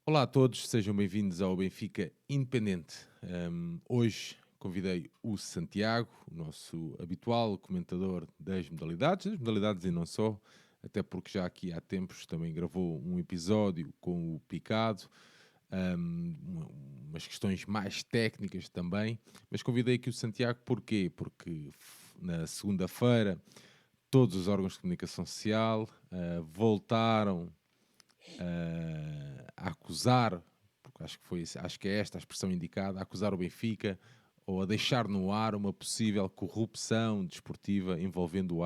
Olá a todos, sejam bem-vindos ao Benfica Independente. Hoje convidei o Santiago, o nosso habitual comentador das modalidades e não só, até porque já aqui há tempos também gravou um episódio com o Picado, umas questões mais técnicas também, mas convidei aqui o Santiago porquê? Porque na segunda-feira todos os órgãos de comunicação social voltaram a acusar, porque acho que é esta a expressão indicada, a acusar o Benfica ou a deixar no ar uma possível corrupção desportiva envolvendo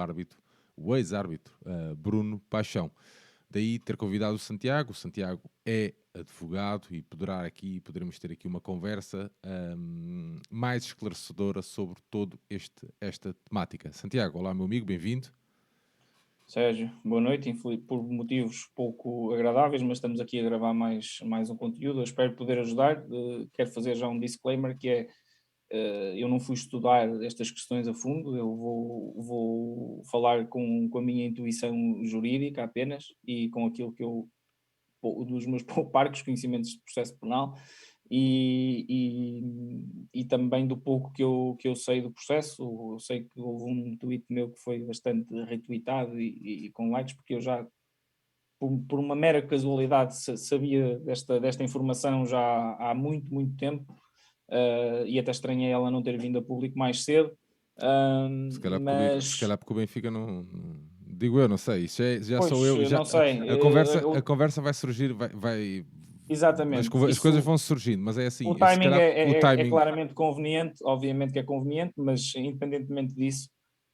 o ex-árbitro Bruno Paixão. Daí ter convidado o Santiago. O Santiago é advogado e poderemos ter aqui uma conversa mais esclarecedora sobre toda esta temática. Santiago, olá meu amigo, bem-vindo. Sérgio, boa noite. Por motivos pouco agradáveis, mas estamos aqui a gravar mais um conteúdo. Eu espero poder ajudar. Quero fazer já um disclaimer que é, eu não fui estudar estas questões a fundo, eu vou falar com a minha intuição jurídica apenas e com aquilo que eu, dos meus parcos conhecimentos de processo penal e também do pouco que eu sei do processo. Eu sei que houve um tweet meu que foi bastante retweetado e com likes, porque eu já, por uma mera casualidade, sabia desta informação já há muito, muito tempo, e até estranhei ela não ter vindo a público mais cedo. Se Mas, calhar porque o Benfica digo eu, não sei. Já sou pois, eu. Já, não sei. a conversa vai surgir, Exatamente. as coisas Isso. vão surgindo, mas é assim. O Se timing calhar o é timing. claramente conveniente, obviamente que é conveniente, mas independentemente disso,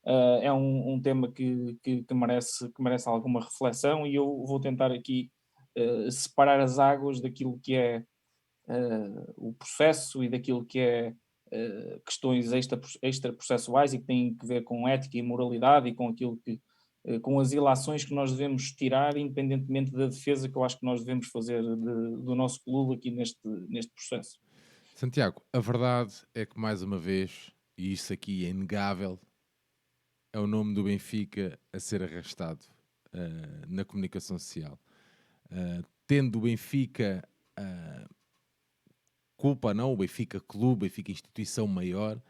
é um tema que merece alguma reflexão, e eu vou tentar aqui separar as águas daquilo que é o processo e daquilo que é questões extra-processuais e que têm que ver com ética e moralidade e com aquilo que com as ilações que nós devemos tirar, independentemente da defesa que eu acho que nós devemos fazer do nosso clube aqui neste processo. Santiago, a verdade é que mais uma vez, e isso aqui é inegável, é o nome do Benfica a ser arrastado na comunicação social. Tendo o Benfica culpa, não, o Benfica Clube, o Benfica instituição maior,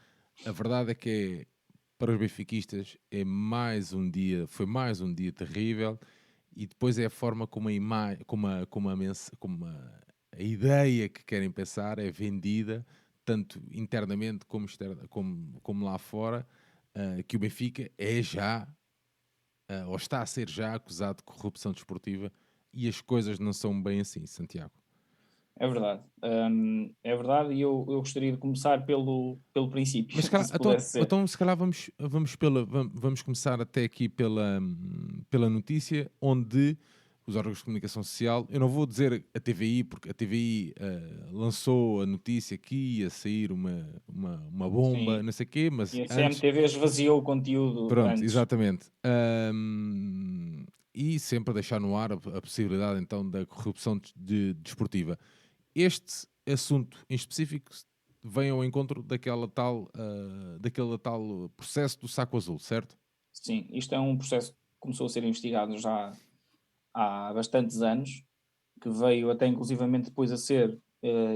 a verdade é que para os benfiquistas foi mais um dia terrível, e depois é a forma como a imagem, a ideia que querem pensar é vendida, tanto internamente como lá fora, que o Benfica é já, ou está a ser já acusado de corrupção desportiva, e as coisas não são bem assim, Santiago. É verdade. É verdade, e eu gostaria de começar pelo princípio, Mas se pudesse ser. se calhar vamos começar até aqui pela notícia, onde os órgãos de comunicação social, eu não vou dizer a TVI, porque a TVI lançou a notícia que ia sair uma bomba, Sim. não sei o quê, mas E a antes, CMTV esvaziou o conteúdo pronto, antes. exatamente. E sempre a deixar no ar a possibilidade então da corrupção desportiva. Este assunto em específico vem ao encontro daquele tal processo do saco azul, certo? Sim, isto é um processo que começou a ser investigado já há bastantes anos, que veio até inclusivamente depois a ser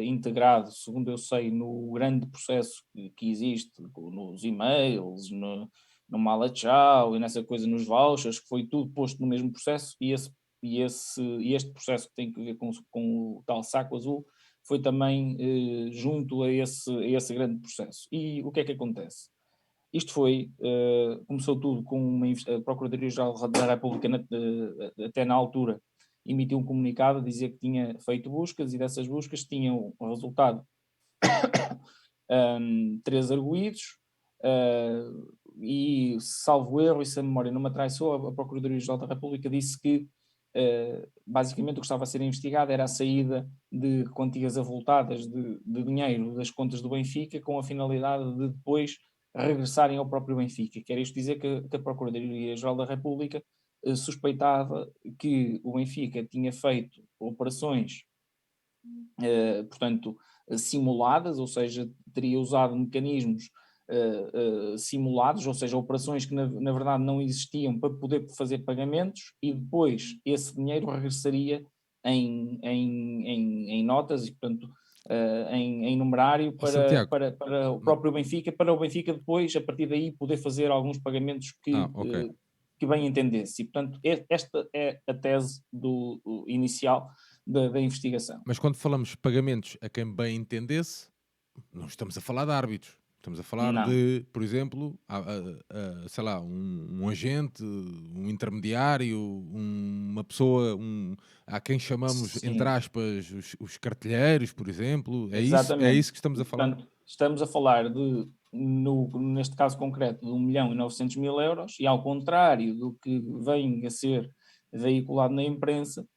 integrado, segundo eu sei, no grande processo que existe, nos e-mails, no Mala Tchau e nessa coisa nos vouchers, que foi tudo posto no mesmo processo, e este processo que tem que ver com o tal saco azul foi também junto a esse grande processo. E o que é que acontece? Isto começou tudo com a Procuradoria-Geral da República, até na altura, emitiu um comunicado a dizer que tinha feito buscas, e dessas buscas tinham o resultado, três arguídos, e salvo erro, e se a memória não me atraiçou, a Procuradoria-Geral da República disse que basicamente o que estava a ser investigado era a saída de quantias avultadas de dinheiro das contas do Benfica, com a finalidade de depois regressarem ao próprio Benfica. Quer isto dizer que a Procuradoria-Geral da República suspeitava que o Benfica tinha feito operações, portanto, simuladas, ou seja, teria usado mecanismos simulados, ou seja, operações que na verdade não existiam, para poder fazer pagamentos, e depois esse dinheiro regressaria notas e, portanto, em numerário Santiago, para o próprio Benfica, para o Benfica depois, a partir daí, poder fazer alguns pagamentos ok. que bem entendesse. E, portanto, esta é a tese inicial da investigação. Mas quando falamos pagamentos a quem bem entendesse, não estamos a falar de árbitros. Estamos a falar Não. de, por exemplo, sei lá, um agente, um intermediário, uma pessoa, a quem chamamos, entre Sim, aspas, os cartilheiros, por exemplo. É exatamente. isso que estamos E, a falar? portanto, estamos a falar neste caso concreto, de 1.900.000 euros, e ao contrário do que vem a ser veiculado na imprensa,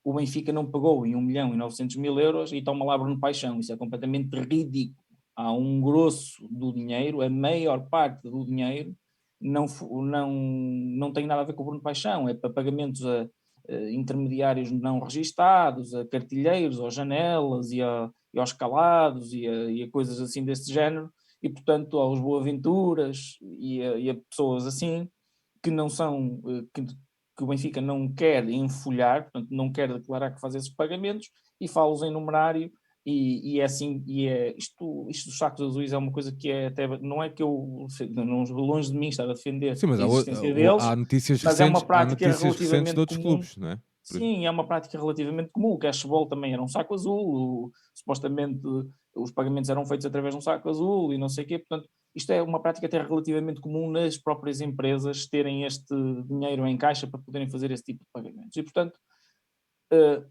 o Benfica não pagou em 1.900.000 euros e toma lá Bruno Paixão. Isso é completamente ridículo. Há um grosso do dinheiro, a maior parte do dinheiro, não tem nada a ver com o Bruno Paixão, é para pagamentos a intermediários não registados, a cartilheiros, aos janelas e aos calados e a coisas assim desse género, e portanto aos Boaventuras e a pessoas assim que não são, que o Benfica não quer enfolhar, portanto não quer declarar que faz esses pagamentos e fala-os em numerário e é assim, isto dos sacos azuis é uma coisa que é até, não é que eu, não, longe de mim estar a defender Sim, mas a existência deles, há notícias mas é uma recentes, prática de relativamente outros comum. clubes, não é? Sim, é uma prática relativamente comum. O cashball também era um saco azul, supostamente os pagamentos eram feitos através de um saco azul e não sei o quê. Portanto, isto é uma prática até relativamente comum nas próprias empresas terem este dinheiro em caixa para poderem fazer esse tipo de pagamentos. E, portanto, eh,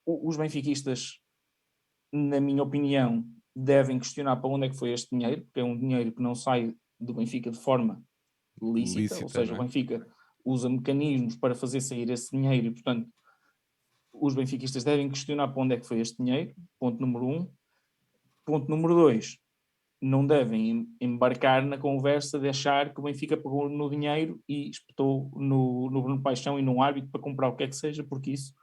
os benfiquistas, na minha opinião, devem questionar para onde é que foi este dinheiro, porque é um dinheiro que não sai do Benfica de forma lícita, ou Lícita, seja, não o é? Benfica usa mecanismos para fazer sair esse dinheiro e, portanto, os benfiquistas devem questionar para onde é que foi este dinheiro, ponto número um. Ponto número dois, não devem embarcar na conversa de achar que o Benfica pegou no dinheiro e espetou no Bruno Paixão e no árbitro para comprar o que é que seja, porque isso,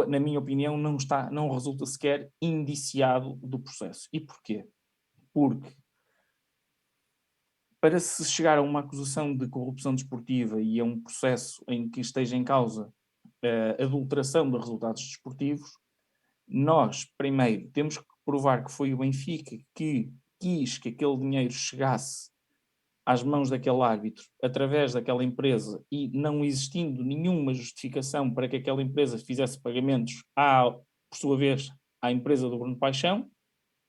na minha opinião, não resulta sequer indiciado do processo. E porquê? Porque para se chegar a uma acusação de corrupção desportiva e a um processo em que esteja em causa a adulteração de resultados desportivos, nós, primeiro, temos que provar que foi o Benfica que quis que aquele dinheiro chegasse às mãos daquele árbitro através daquela empresa e não existindo nenhuma justificação para que aquela empresa fizesse pagamentos, por sua vez, à empresa do Bruno Paixão,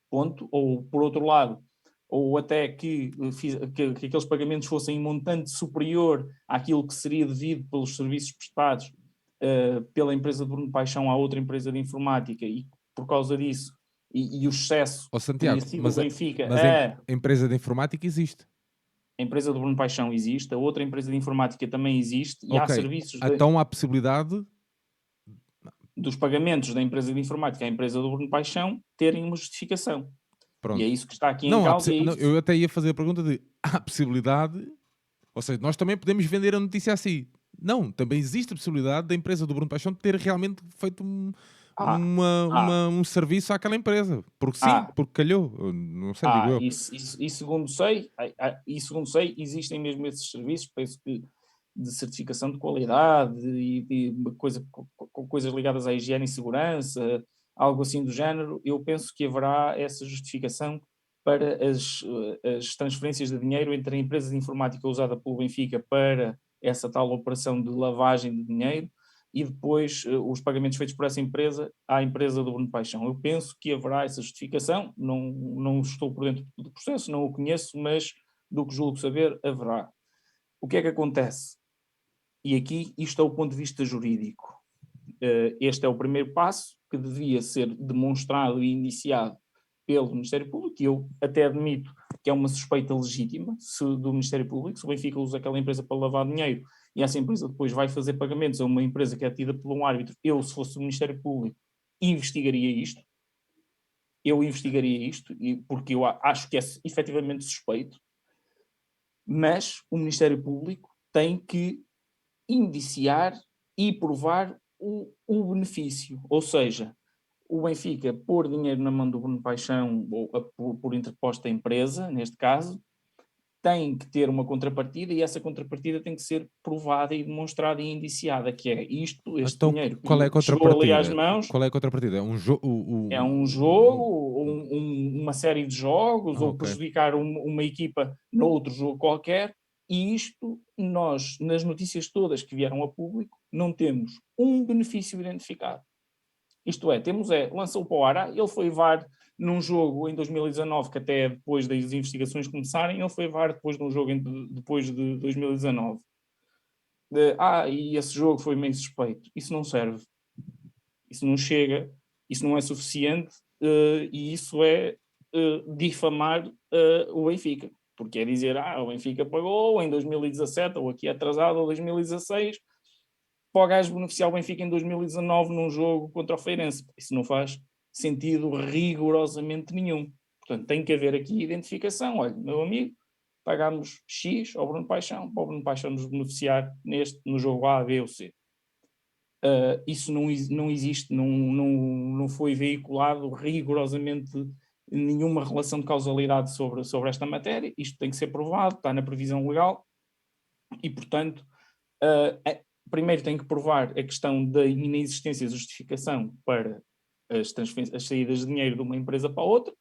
ponto. Ou, por outro lado, ou até que aqueles pagamentos fossem em montante superior àquilo que seria devido pelos serviços prestados pela empresa de Bruno Paixão à outra empresa de informática e por causa disso e o excesso Ó teria Santiago, sido o Benfica, mas a empresa de informática existe. a empresa do Bruno Paixão existe, a outra empresa de informática também existe e há Ok, serviços então há possibilidade. dos pagamentos da empresa de informática à empresa do Bruno Paixão terem uma justificação. E é Pronto. isso que está aqui em Não, causa e é não, isso. eu até ia fazer a pergunta de há possibilidade, ou seja, nós também podemos vender a notícia assim. Não, também existe a possibilidade da empresa do Bruno Paixão ter realmente feito Ah, ah, um serviço àquela empresa. Porque sim, ah, porque calhou. Não sei, digo eu. e segundo sei, existem mesmo esses serviços, penso que de certificação de qualidade e com coisas ligadas à higiene e segurança, algo assim do género. Eu penso que haverá essa justificação para as transferências de dinheiro entre a empresa de informática usada pelo Benfica para essa tal operação de lavagem de dinheiro e depois os pagamentos feitos por essa empresa à empresa do Bruno Paixão. Eu penso que haverá essa justificação, não estou por dentro do processo, não o conheço, mas do que julgo saber, haverá. O que é que acontece? E aqui isto é o ponto de vista jurídico. Este é o primeiro passo que devia ser demonstrado e iniciado pelo Ministério Público, e eu até admito que é uma suspeita legítima do Ministério Público, se o Benfica usa aquela empresa para lavar dinheiro e essa empresa depois vai fazer pagamentos a uma empresa que é tida por um árbitro, eu, se fosse o Ministério Público, investigaria isto, porque eu acho que é efetivamente suspeito, mas o Ministério Público tem que indiciar e provar o benefício, ou seja, o Benfica pôr dinheiro na mão do Bruno Paixão, ou por interposta empresa, neste caso, tem que ter uma contrapartida e essa contrapartida tem que ser provada e demonstrada e indiciada, que é isto, este Então, dinheiro qual é a que chegou ali às contrapartida? mãos, Qual é a contrapartida? É um jogo. é um jogo, ou uma série de jogos, ou Ok. prejudicar uma equipa noutro jogo qualquer, e isto nós, nas notícias todas que vieram a público, não temos um benefício identificado. Isto é, lançou para o ar, ele foi VAR num jogo em 2019, que até depois das investigações começarem, ele foi VAR depois de um jogo depois de 2019. E esse jogo foi meio suspeito. Isso não serve. Isso não chega, isso não é suficiente, e isso é difamar o Benfica. Porque é dizer, o Benfica pagou em 2017, ou aqui atrasado, ou 2016, para o gajo beneficiar o Benfica em 2019 num jogo contra o Feirense. Isso não faz sentido rigorosamente nenhum. Portanto, tem que haver aqui identificação. Olha, meu amigo, pagámos X ao Bruno Paixão, para o Bruno Paixão nos beneficiar no jogo A, B ou C. Isso não existe, não foi veiculado rigorosamente nenhuma relação de causalidade sobre esta matéria. Isto tem que ser provado, está na previsão legal e, portanto, primeiro tem que provar a questão da inexistência de justificação para as saídas de dinheiro de uma empresa para outra,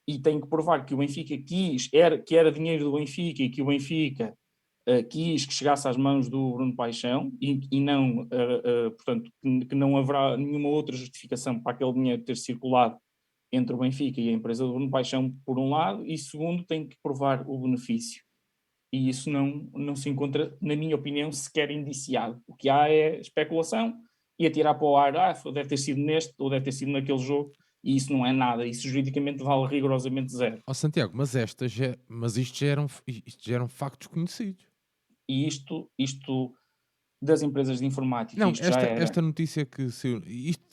e tem que provar que o Benfica que era dinheiro do Benfica e que o Benfica quis que chegasse às mãos do Bruno Paixão e não, portanto, que não haverá nenhuma outra justificação para aquele dinheiro ter circulado entre o Benfica e a empresa do Bruno Paixão, por um lado, e segundo, tem que provar o benefício. E isso não se encontra, na minha opinião, sequer indiciado. O que há é especulação e atirar para o ar, deve ter sido neste ou deve ter sido naquele jogo, e isso não é nada. Isso juridicamente vale rigorosamente zero. Ó Santiago, mas isto já eram factos conhecidos. E isto das empresas de informática, Não, isto já esta era. notícia que saiu,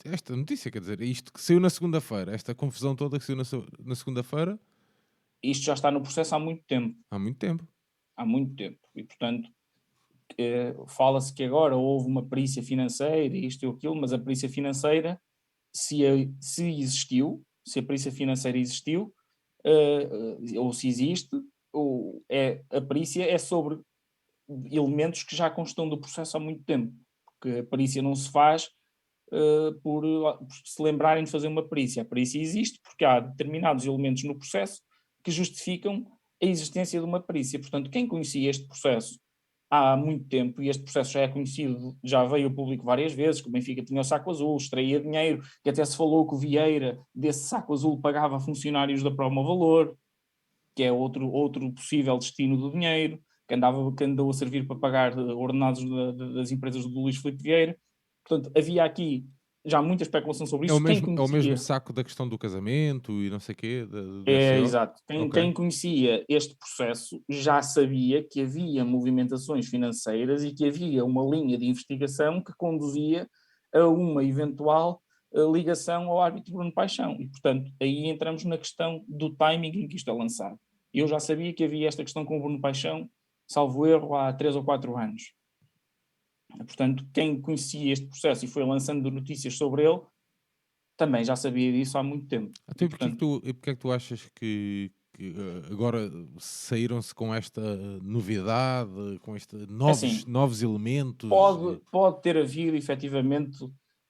esta notícia, quer dizer, isto que saiu na segunda-feira, esta confusão toda que saiu na segunda-feira, Isto já está no processo há muito tempo. há muito tempo. Há muito tempo. E, portanto, fala-se que agora houve uma perícia financeira, isto e aquilo, mas a perícia financeira, se existiu, se a perícia financeira existiu, ou se existe, a perícia é sobre elementos que já constam do processo há muito tempo. Porque a perícia não se faz por se lembrarem de fazer uma perícia. A perícia existe porque há determinados elementos no processo que justificam a existência de uma perícia. Portanto, quem conhecia este processo há muito tempo, e este processo já é conhecido, já veio ao público várias vezes, que o Benfica tinha o saco azul, extraía dinheiro, que até se falou que o Vieira, desse saco azul, pagava funcionários da Promovalor, que é outro possível destino do dinheiro, que andou a servir para pagar ordenados das empresas do Luís Filipe Vieira. Portanto, havia aqui já muita especulação sobre É o isso. Quem mesmo, é o mesmo conhecia saco da questão do casamento e não sei o quê, do É, SO? exato. Ok. Quem conhecia este processo já sabia que havia movimentações financeiras e que havia uma linha de investigação que conduzia a uma eventual ligação ao árbitro Bruno Paixão. E, portanto, aí entramos na questão do timing em que isto é lançado. Eu já sabia que havia esta questão com o Bruno Paixão, salvo erro, há 3 ou 4 anos. Portanto, quem conhecia este processo e foi lançando notícias sobre ele, também já sabia disso há muito tempo. E, Então, portanto, porque é que tu achas agora saíram-se com esta novidade, com é assim, novos elementos? pode ter havido efetivamente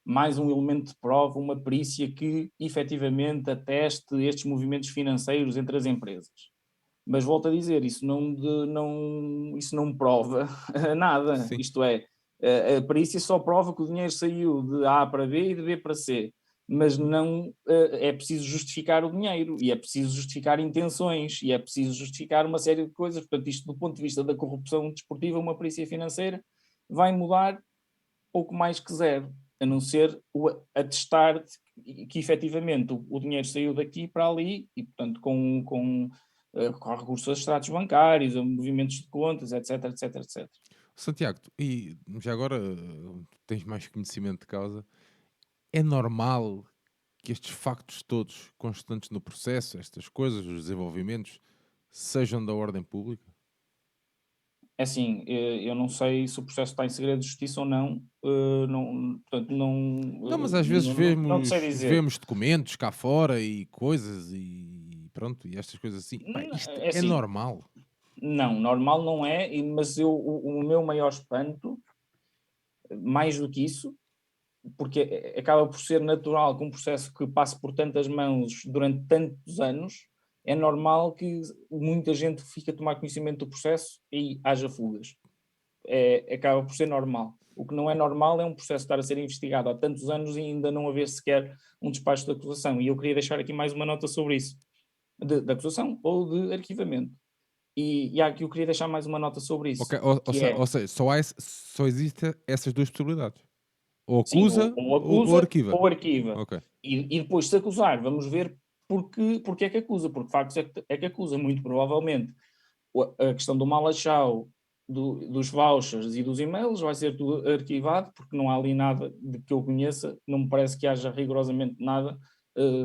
mais um elemento de prova, uma perícia que efetivamente ateste estes movimentos financeiros entre as empresas. Mas volto a dizer, isso não prova nada. Sim. Isto é, a perícia só prova que o dinheiro saiu de A para B e de B para C. Mas não é preciso justificar o dinheiro, e é preciso justificar intenções, e é preciso justificar uma série de coisas. Portanto, isto do ponto de vista da corrupção desportiva, uma perícia financeira vai mudar pouco mais que zero, a não ser atestar que efetivamente o dinheiro saiu daqui para ali e, portanto, com recursos a extratos bancários, a movimentos de contas, etc, etc, etc. Santiago, e já agora tens mais conhecimento de causa, é normal que estes factos todos constantes no processo, estas coisas, os desenvolvimentos, sejam da ordem pública? É assim, eu não sei se o processo está em segredo de justiça ou não, portanto, Não, mas às vezes não te sei dizer. vemos documentos cá fora e coisas e pronto, e estas coisas assim. Pá, isto É é assim, normal. Não, normal não é, mas o meu maior espanto, mais do que isso, porque acaba por ser natural que um processo que passe por tantas mãos durante tantos anos, é normal que muita gente fique a tomar conhecimento do processo e haja fugas. Acaba por ser normal. O que não é normal é um processo estar a ser investigado há tantos anos e ainda não haver sequer um despacho de acusação. E eu queria deixar aqui mais uma nota sobre isso, de acusação ou de arquivamento. E há aqui eu queria deixar mais uma nota sobre Ok, isso, que é, ou seja, só existem essas duas possibilidades. Ou sim, acusa ou ou acusa arquiva. ou arquiva. Ok. E depois, se acusar, vamos ver porque é que acusa, porque de facto é que acusa, muito provavelmente. A questão do mal-achau, dos vouchers e dos e-mails vai ser tudo arquivado, porque não há ali nada de que eu conheça, não me parece que haja rigorosamente nada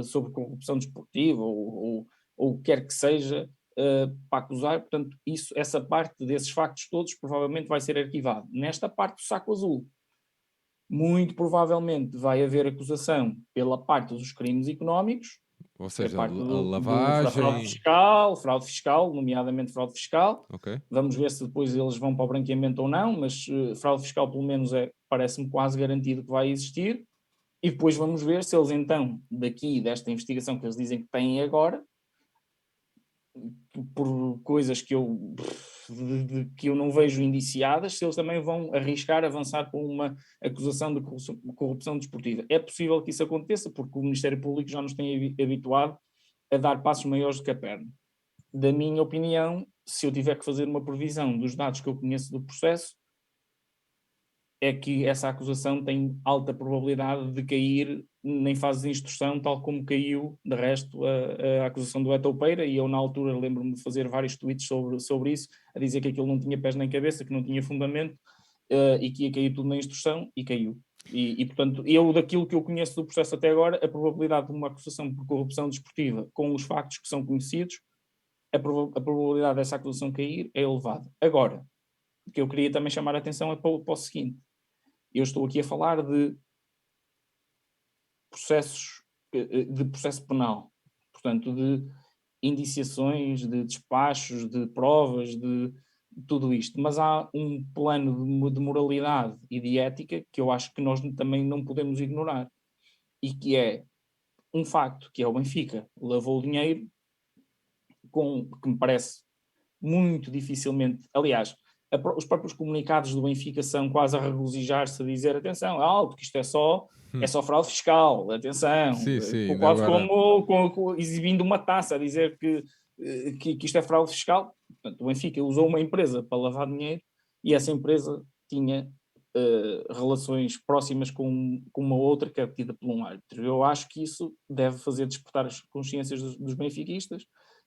sobre corrupção desportiva ou o que quer que seja para acusar, portanto, essa parte desses factos todos provavelmente vai ser arquivado. Nesta parte do saco azul, muito provavelmente vai haver acusação pela parte dos crimes económicos, Ou que é a seja, parte a da lavagem. fraude fiscal, nomeadamente fraude fiscal. Ok. Vamos ver se depois eles vão para o branqueamento ou não, mas fraude fiscal pelo menos parece-me quase garantido que vai existir. E depois vamos ver se eles então, daqui desta investigação que eles dizem que têm agora, por coisas que eu não vejo indiciadas, se eles também vão arriscar avançar com uma acusação de corrupção desportiva. É possível que isso aconteça, porque o Ministério Público já nos tem habituado a dar passos maiores do que a perna. Da minha opinião, se eu tiver que fazer uma previsão dos dados que eu conheço do processo, é que essa acusação tem alta probabilidade de cair em fase de instrução, tal como caiu, de resto, a acusação do Eto'o Peira, e eu na altura lembro-me de fazer vários tweets sobre isso, a dizer que aquilo não tinha pés nem cabeça, que não tinha fundamento, e que ia cair tudo na instrução, e caiu. Portanto, daquilo que eu conheço do processo até agora, a probabilidade de uma acusação por corrupção desportiva, com os factos que são conhecidos, a probabilidade dessa acusação cair é elevada. Agora, o que eu queria também chamar a atenção é para o seguinte: eu estou aqui a falar de processos, de processo penal, portanto, de indiciações, de despachos, de provas, de tudo isto. Mas há um plano de moralidade e de ética que eu acho que nós também não podemos ignorar. E que é um facto, que é o Benfica lavou o dinheiro que me parece muito dificilmente. Aliás, os próprios comunicados do Benfica são quase a regozijar-se, a dizer: atenção, alto, que isto é Hum. só fraude fiscal, atenção, Sim, sim. quase Agora, como exibindo uma taça, a dizer que isto é fraude fiscal. Portanto, o Benfica usou uma empresa para lavar dinheiro e essa empresa tinha relações próximas com uma outra que é tida por um árbitro. Eu acho que isso deve fazer despertar as consciências dos benfiquistas.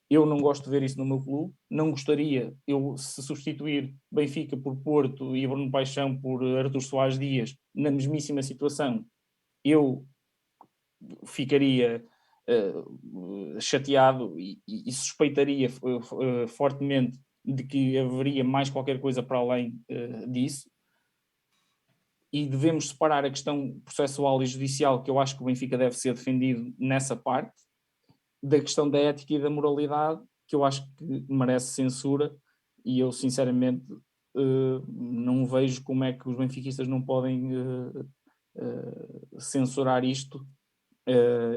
Eu não gosto de ver isso no meu clube. Não gostaria, se substituir Benfica por Porto e Bruno Paixão por Artur Soares Dias, na mesmíssima situação, eu ficaria chateado e suspeitaria fortemente de que haveria mais qualquer coisa para além disso. E devemos separar a questão processual e judicial, que eu acho que o Benfica deve ser defendido nessa parte, da questão da ética e da moralidade, que eu acho que merece censura, e eu sinceramente não vejo como é que os benfiquistas não podem censurar isto,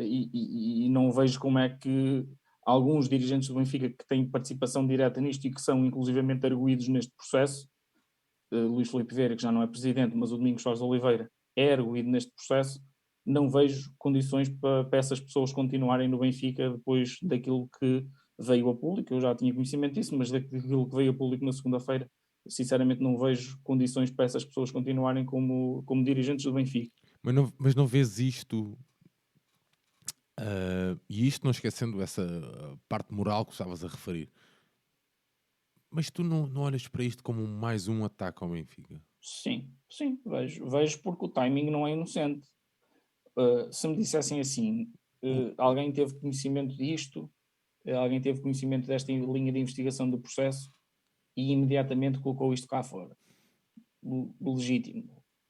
e não vejo como é que alguns dirigentes do Benfica que têm participação direta nisto e que são inclusivamente arguídos neste processo, Luís Filipe Vieira, que já não é presidente, mas o Domingos Soares de Oliveira é arguído neste processo, não vejo condições para essas pessoas continuarem no Benfica depois daquilo que veio a público. Eu já tinha conhecimento disso, mas daquilo que veio a público na segunda-feira, sinceramente não vejo condições para essas pessoas continuarem como dirigentes do Benfica. mas não vês isto, e isto não esquecendo essa parte moral que estavas a referir, mas tu não olhas para isto como mais um ataque ao Benfica? Sim, sim, vejo porque o timing não é inocente. Se me dissessem assim, O- alguém teve conhecimento disto, alguém teve conhecimento desta linha de investigação do processo e imediatamente colocou isto cá fora. Legítimo.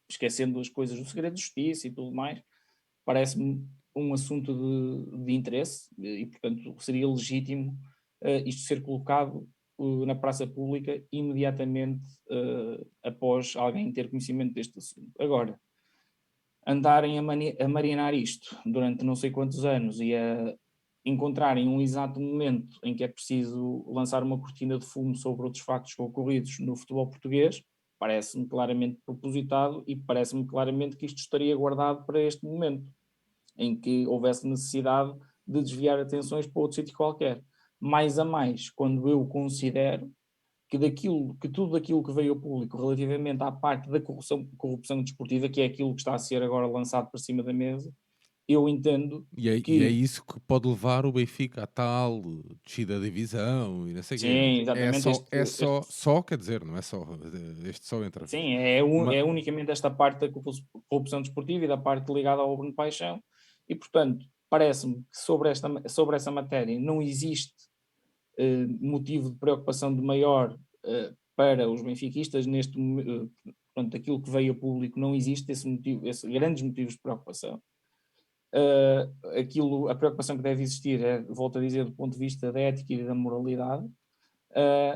Esquecendo as coisas do segredo de justiça e tudo mais, parece-me um assunto de interesse e, portanto, seria legítimo isto ser colocado na praça pública imediatamente após alguém ter conhecimento deste assunto. Agora, andarem a marinar isto durante não sei quantos anos e a encontrarem um exato momento em que é preciso lançar uma cortina de fumo sobre outros factos ocorridos no futebol português, parece-me claramente propositado e parece-me claramente que isto estaria guardado para este momento, em que houvesse necessidade de desviar atenções para outro sítio qualquer. Mais a mais, quando eu considero que tudo aquilo que veio ao público relativamente à parte da corrupção desportiva, que é aquilo que está a ser agora lançado para cima da mesa, eu entendo E é que, isso que pode levar o Benfica a tal descida da divisão e não sei o quê. sim, É exatamente só, é só, só, quer dizer, não é só, este só entra. sim, Uma, é unicamente esta parte da corrupção desportiva e da parte ligada ao Bruno Paixão, e portanto, parece-me que sobre essa matéria não existe motivo de preocupação de maior para os benfiquistas neste momento, portanto, aquilo que veio a público não existe esse motivo, esses grandes motivos de preocupação. A preocupação que deve existir é, volto a dizer, do ponto de vista da ética e da moralidade,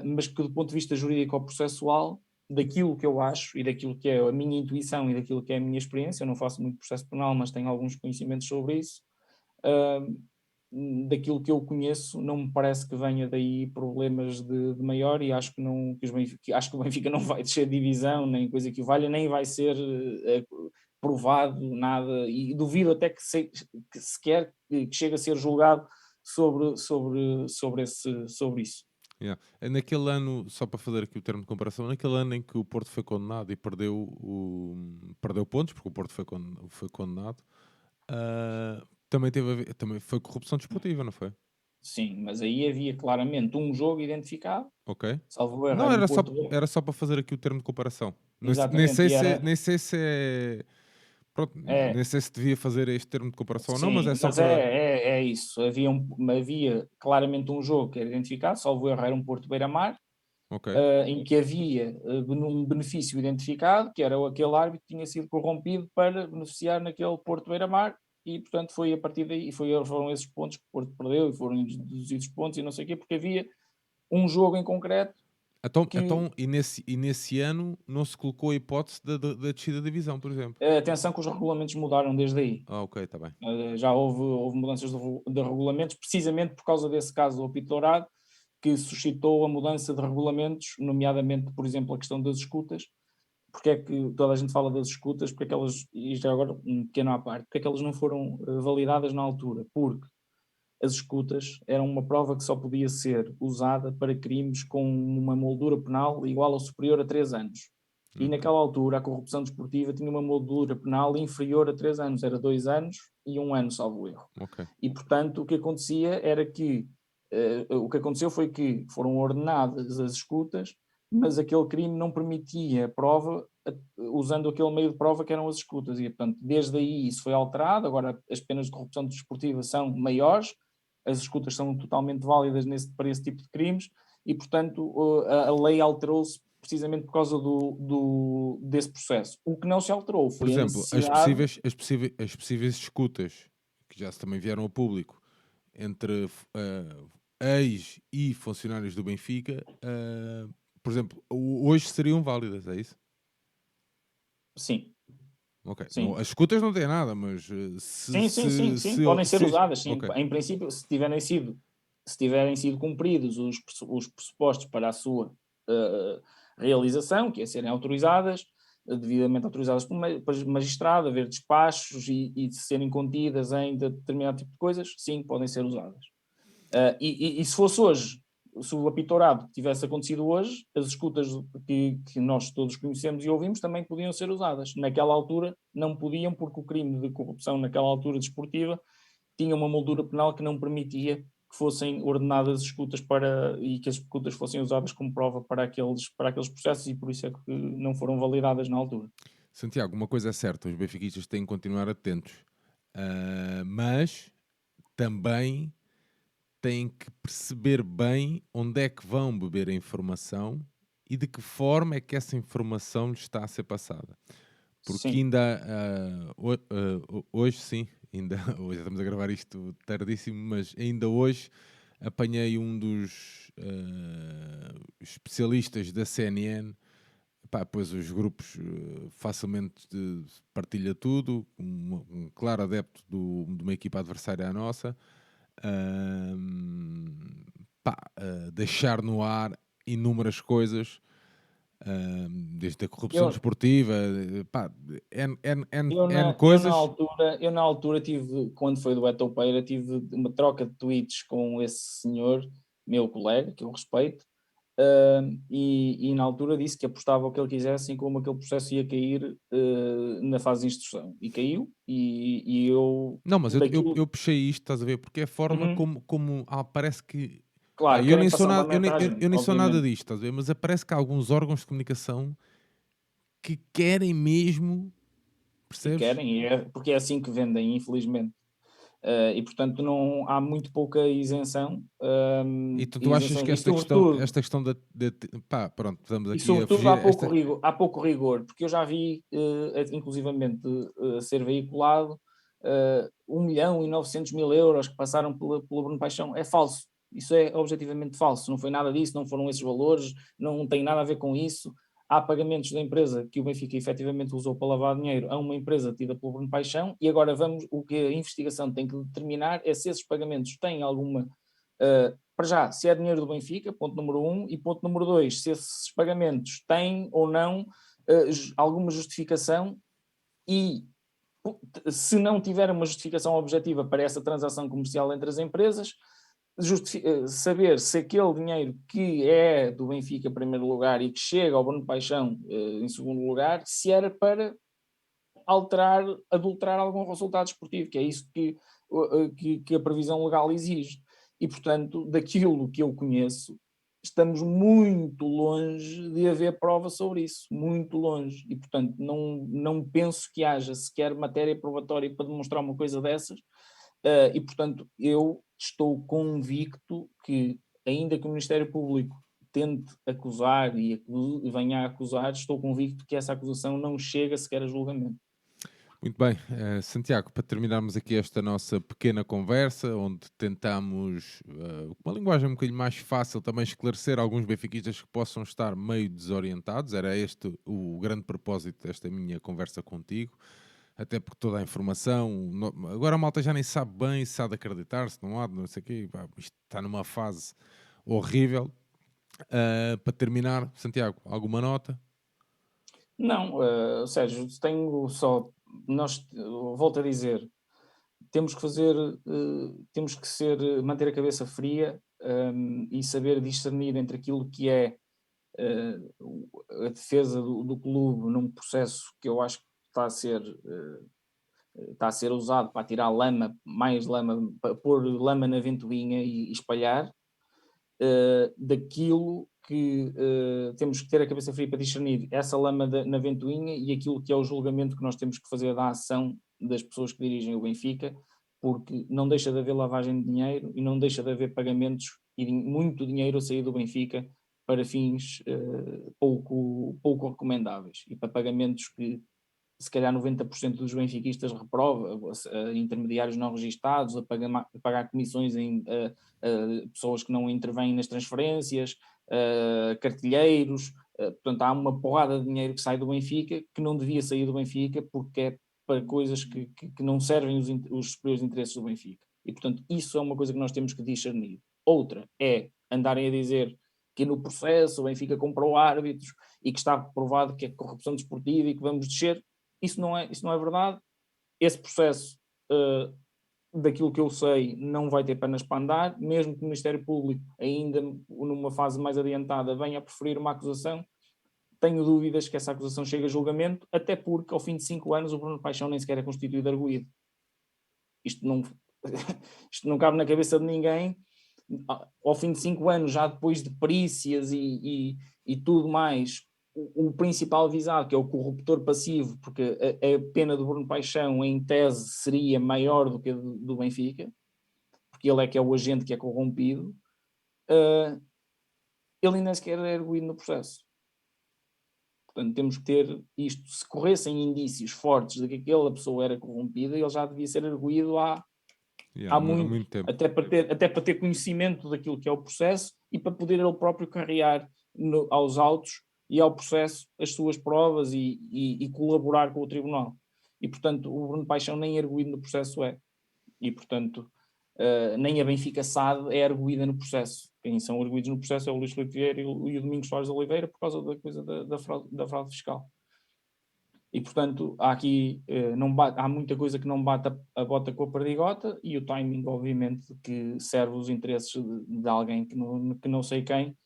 mas que do ponto de vista jurídico ou processual, daquilo que eu acho e daquilo que é a minha intuição e daquilo que é a minha experiência, eu não faço muito processo penal, mas tenho alguns conhecimentos sobre isso, daquilo que eu conheço, não me parece que venha daí problemas de maior, e acho que, não, acho que o Benfica não vai descer divisão, nem coisa que o valha, nem vai ser provado nada, e duvido até que sequer que chegue a ser julgado sobre isso. yeah. É naquele ano, só para fazer aqui o termo de comparação, naquele ano em que o Porto foi condenado e perdeu pontos, porque o Porto foi condenado, também, também foi corrupção desportiva, não foi? Sim, mas aí havia claramente um jogo identificado, Ok. salvo erro, Não, era um Porto. era só para fazer aqui o termo de comparação. Exatamente, e Nem era. sei se é. Pronto, É, nem sei se devia fazer este termo de comparação ou não, mas é sim, só mas para. é isso. Havia claramente um jogo que era identificado, salvo erro, era um Porto Beira-Mar, Ok. em que havia um benefício identificado, que era aquele árbitro que tinha sido corrompido para beneficiar naquele Porto Beira-Mar, e portanto foi a partir daí, foram esses pontos que o Porto perdeu e foram deduzidos pontos e não sei o quê, porque havia um jogo em concreto que, E nesse ano não se colocou a hipótese da descida da divisão, por exemplo. atenção que os regulamentos mudaram desde aí. Ah, ok, está bem. Já houve mudanças de regulamentos, precisamente por causa desse caso do apito dourado, que suscitou a mudança de regulamentos, nomeadamente, por exemplo, a questão das escutas. Porque é que toda a gente fala das escutas, porque é que elas, e já agora um pequeno à parte, porque é que elas não foram validadas na altura? Porque as escutas eram uma prova que só podia ser usada para crimes com uma moldura penal igual ou superior a 3 anos. E Ok. naquela altura a corrupção desportiva tinha uma moldura penal inferior a 3 anos, era 2 anos e 1 ano, salvo erro. Ok. E portanto o que acontecia era que, o que aconteceu foi que foram ordenadas as escutas, mas aquele crime não permitia a prova usando aquele meio de prova que eram as escutas, e portanto desde aí isso foi alterado, agora as penas de corrupção desportiva são maiores, as escutas são totalmente válidas para esse tipo de crimes, e portanto a lei alterou-se precisamente por causa desse processo. O que não se alterou Por foi a exemplo, necessidade. as possíveis disputas que já também vieram ao público entre ex e funcionários do Benfica, por exemplo, hoje seriam válidas, é isso? Sim, Ok. Não, sim. as escutas não têm nada, mas Sim, sim, sim, sim, podem ser usadas, sim. Ok. Em princípio, se tiverem sido cumpridos os pressupostos para a sua eh, realização, que é serem autorizadas, devidamente autorizadas por magistrado, haver despachos e de serem contidas em determinado tipo de coisas, sim, podem ser usadas. E se fosse hoje, se o apitorado tivesse acontecido hoje, as escutas que nós todos conhecemos e ouvimos também podiam ser usadas. Naquela altura não podiam, porque o crime de corrupção naquela altura desportiva tinha uma moldura penal que não permitia que fossem ordenadas escutas e que as escutas fossem usadas como prova para aqueles processos, e por isso é que não foram validadas na altura. Santiago, uma coisa é certa, os benfiquistas têm que continuar atentos, mas também têm que perceber bem onde é que vão beber a informação e de que forma é que essa informação lhes está a ser passada. Porque Sim, ainda hoje sim, ainda hoje estamos a gravar isto tardíssimo, mas ainda hoje apanhei um dos especialistas da CNN. Pá, pois os grupos facilmente partilha tudo, um claro adepto de uma equipa adversária à nossa. Pá, deixar no ar inúmeras coisas, desde a corrupção Eu, desportiva, pá, N eu coisas. na altura tive, quando foi do Etopeira, tive uma troca de tweets com esse senhor, meu colega, que eu respeito, e na altura disse que apostava o que ele quisesse em como aquele processo ia cair na fase de instrução. E caiu, e eu, Não, mas daquilo. eu puxei isto, estás a ver? Porque é a forma Uhum. como parece que. Pá, Claro, eu nem querem sou passar uma nada, mensagem, eu nem sou nada obviamente. disto, estás a ver? Mas parece que há alguns órgãos de comunicação que querem mesmo, E percebes? querem, porque é assim que vendem, infelizmente. E portanto não há muito pouca isenção, E tu achas isenções, que e esta questão pá, pronto, estamos aqui a sobretudo fugir, esta, há pouco rigor, porque eu já vi, inclusivamente, ser veiculado 1.900.000 euros que passaram pelo Bruno Paixão. É falso. Isso é objetivamente falso. Não foi nada disso, não foram esses valores, não tem nada a ver com isso. Há pagamentos da empresa que o Benfica efetivamente usou para lavar dinheiro a uma empresa tida pelo Bruno Paixão, e agora o que a investigação tem que determinar é se esses pagamentos têm alguma. Para já, se é dinheiro do Benfica, ponto número um, e ponto número dois, se esses pagamentos têm ou não alguma justificação, e se não tiver uma justificação objetiva para essa transação comercial entre as empresas, saber se aquele dinheiro que é do Benfica em primeiro lugar e que chega ao Bruno Paixão em segundo lugar, se era para adulterar algum resultado esportivo, que é isso que a previsão legal exige. E, portanto, daquilo que eu conheço, estamos muito longe de haver prova sobre isso, muito longe. E, portanto, não penso que haja sequer matéria probatória para demonstrar uma coisa dessas. E, portanto, eu estou convicto que, ainda que o Ministério Público tente acusar e venha a acusar, estou convicto que essa acusação não chega sequer a julgamento. Muito bem, Santiago, para terminarmos aqui esta nossa pequena conversa, onde tentamos, com uma linguagem um bocadinho mais fácil, também esclarecer alguns benfiquistas que possam estar meio desorientados, era este o grande propósito desta minha conversa contigo, até porque toda a informação, agora a malta já nem sabe bem se há de acreditar, se não há, não sei o quê, pá, isto está numa fase horrível. Para terminar, Santiago, alguma nota? Não, Sérgio, tenho só. Nós, volto a dizer, temos que fazer, temos que manter a cabeça fria, e saber discernir entre aquilo que é a defesa do clube num processo que eu acho que está a ser usado para tirar lama, mais lama, para pôr lama na ventoinha e espalhar, daquilo que temos que ter a cabeça fria para discernir essa lama na ventoinha e aquilo que é o julgamento que nós temos que fazer da ação das pessoas que dirigem o Benfica, porque não deixa de haver lavagem de dinheiro e não deixa de haver pagamentos e muito dinheiro a sair do Benfica para fins pouco recomendáveis e para pagamentos que se calhar 90% dos benfiquistas reprova, a intermediários não registados, a pagar comissões a pessoas que não intervêm nas transferências, cartilheiros, portanto há uma porrada de dinheiro que sai do Benfica, que não devia sair do Benfica, porque é para coisas que não servem os superiores interesses do Benfica. E portanto isso é uma coisa que nós temos que discernir. Outra é andarem a dizer que no processo o Benfica comprou árbitros e que está provado que é corrupção desportiva e que vamos descer. Isso não é verdade. Esse processo, daquilo que eu sei, não vai ter pernas para andar, mesmo que o Ministério Público, ainda numa fase mais adiantada, venha a preferir uma acusação. Tenho dúvidas que essa acusação chegue a julgamento, até porque ao fim de 5 anos o Bruno Paixão nem sequer é constituído arguido. Isto não, isto não cabe na cabeça de ninguém. Ao fim de 5 anos, já depois de perícias e tudo mais, o principal visado, que é o corruptor passivo, porque a pena do Bruno Paixão, em tese, seria maior do que a do Benfica, porque ele é que é o agente que é corrompido, ele nem sequer é arguído no processo. Portanto, temos que ter isto. Se corressem indícios fortes de que aquela pessoa era corrompida, ele já devia ser arguído há há Há muito, muito tempo. até para ter conhecimento daquilo que é o processo e para poder ele próprio carregar aos autos e ao processo as suas provas e colaborar com o tribunal. E, portanto, o Bruno Paixão nem arguído no processo é. E, portanto, nem a Benfica SAD é arguída no processo. Quem são arguídos no processo é o Luís Filipe Vieira e o Domingos Soares de Oliveira por causa da coisa da fraude fiscal. E, portanto, há aqui há muita coisa que não bate a bota com a perdigota e o timing, obviamente, que serve os interesses de alguém que não sei quem,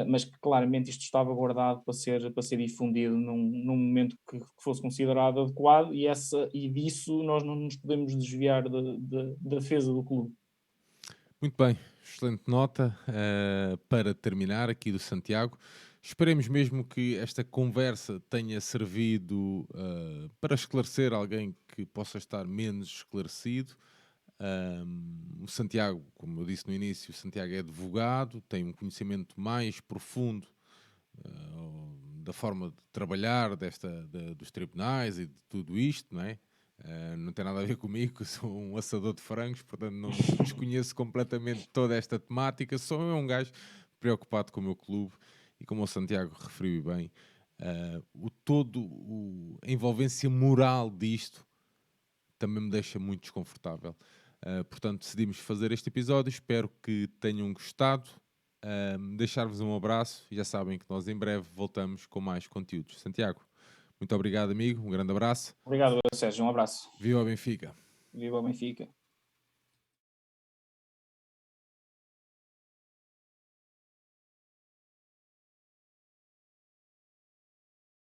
mas que claramente isto estava guardado para ser difundido num momento que fosse considerado adequado e disso nós não nos podemos desviar da defesa do clube. Muito bem, excelente nota para terminar aqui do Santiago. Esperemos mesmo que esta conversa tenha servido para esclarecer alguém que possa estar menos esclarecido. O Santiago, como eu disse no início, o Santiago é advogado, tem um conhecimento mais profundo da forma de trabalhar dos tribunais e de tudo isto, não é? Não tem nada a ver comigo, que sou um assador de frangos, portanto não desconheço completamente toda esta temática, sou eu um gajo preocupado com o meu clube e como o Santiago referiu bem, a envolvência moral disto também me deixa muito desconfortável. Portanto, decidimos fazer este episódio, espero que tenham gostado. Deixar-vos um abraço e já sabem que nós em breve voltamos com mais conteúdos. Santiago, muito obrigado, amigo, um grande abraço. Obrigado, Sérgio, um abraço. Viva o Benfica! Viva o Benfica!